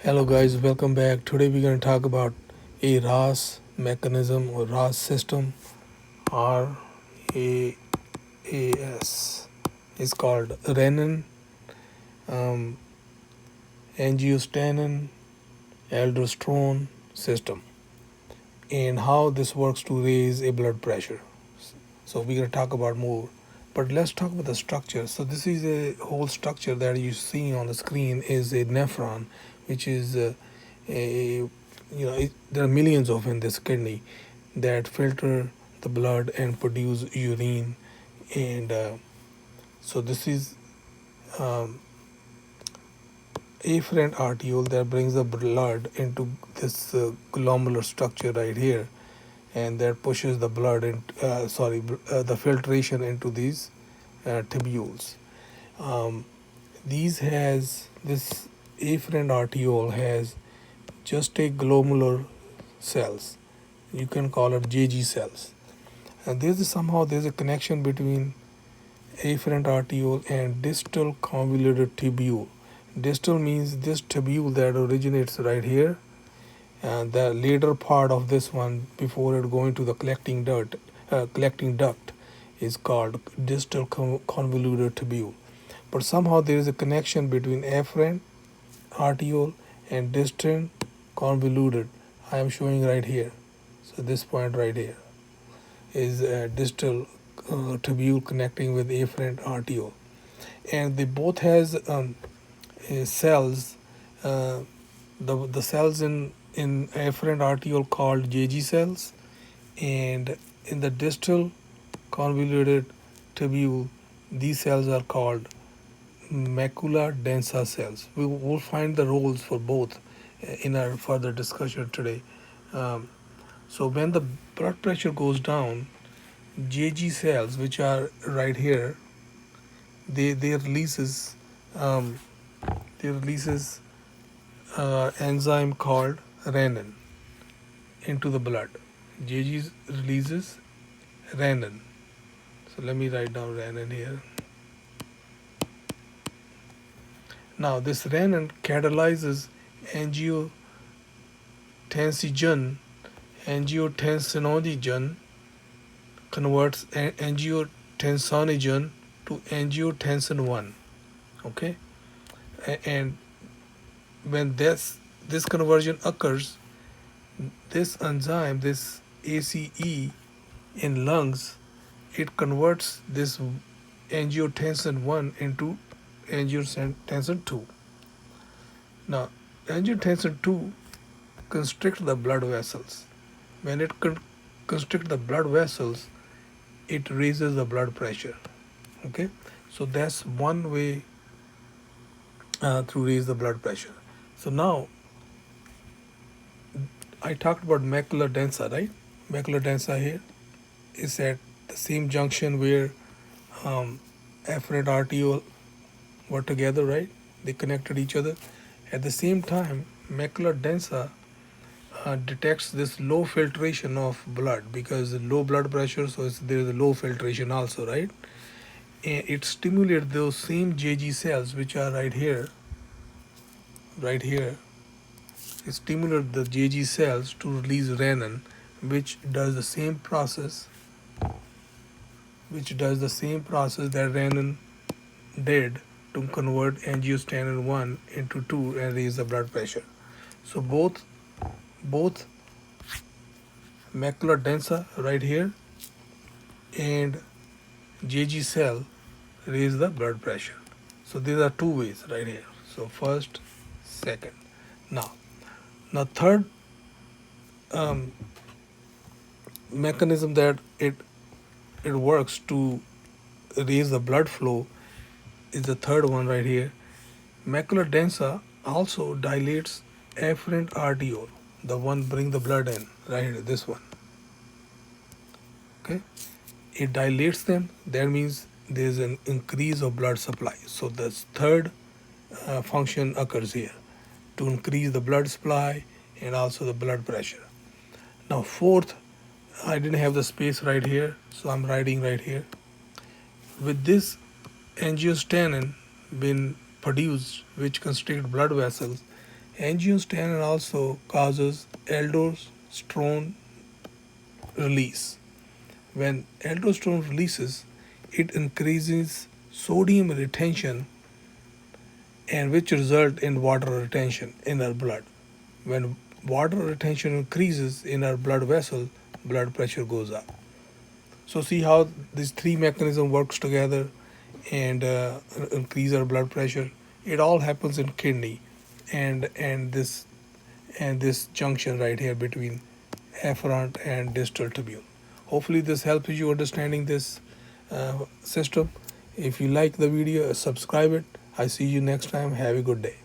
Hello guys, welcome back. Today we're going to talk about a RAAS mechanism or RAAS system. RAAS is called Renin Angiostensin Aldosterone System, and how this works to raise a blood pressure. So we're going to talk about more, but let's talk about the structure. So this is a whole structure that you see on the screen is a nephron, which is a there are millions of in this kidney that filter the blood and produce urine, and so this is um, afferent arteriole that brings the blood into this glomerular structure right here, and that pushes the blood in the filtration into these tubules. um, these has this afferent arteriole has just a glomerular cells, you can call it JG cells, and there's a connection between afferent arteriole and distal convoluted tubule. Distal means this tubule that originates right here, and the later part of this one before it going to the collecting duct is called distal convoluted tubule. But somehow there is a connection between afferent arteriole and distal convoluted. I am showing right here. So this point right here is a distal tubule connecting with afferent arteriole, and they both has cells. Uh, the cells in afferent arteriole called JG cells, and in the distal convoluted tubule, these cells are called macula densa cells. We will find the roles for both in our further discussion today. Um, so when the blood pressure goes down, JG cells, which are right here, they releases um, they releases enzyme called renin into the blood. JG releases renin. So let me write down renin here. Now this renin catalyzes angiotensin angiotensinogen, converts angiotensinogen to angiotensin 1. Okay, and when this conversion occurs, this enzyme, this ACE in lungs, it converts this angiotensin 1 into angiotensin 2. Now, angiotensin 2 constricts the blood vessels. When it constricts the blood vessels, it raises the blood pressure. Okay, so that's one way to raise the blood pressure. So now I talked about macula densa, right? Macula densa here is at the same junction where afferent arteriole were together, right? They connected each other. At the same time, macula densa detects this low filtration of blood because low blood pressure, so there is a low filtration also, right? And it stimulates those same JG cells which are right here, right here. It stimulates the JG cells to release renin, which does the same process, that renin did to convert angiotensin 1 into 2 and raise the blood pressure. So both macula densa right here and JG cell raise the blood pressure. So these are two ways right here. So first, second. Now third mechanism that it works to raise the blood flow is the third one right here. Macula densa also dilates afferent arteriole, the one bring the blood in, right here, this one. Okay, it dilates them. That means there is an increase of blood supply. So the third function occurs here to increase the blood supply and also the blood pressure. Now fourth, I didn't have the space right here, so I'm writing right here. With this angiostensin being produced, which constrict blood vessels, Angiotensin also causes aldosterone release. When aldosterone releases, it increases sodium retention and which result in water retention in our blood. When water retention increases in our blood vessel, blood pressure goes up. So see how these three mechanisms works together and increase our blood pressure. It all happens in kidney and this junction right here between afferent and distal tubule. Hopefully this helps you understanding this system. If you like the video, subscribe it. I see you next time. Have a good day.